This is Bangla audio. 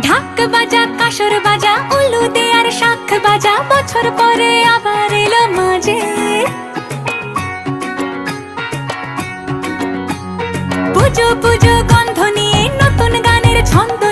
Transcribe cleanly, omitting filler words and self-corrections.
ঢাক বাজা কাসর বাজা উলু দে আর শাখ বাজা, বছর পরে আবার এলো মাঝে। পুজো পুজো গন্ধ নিয়ে নতুন গানের ছন্দ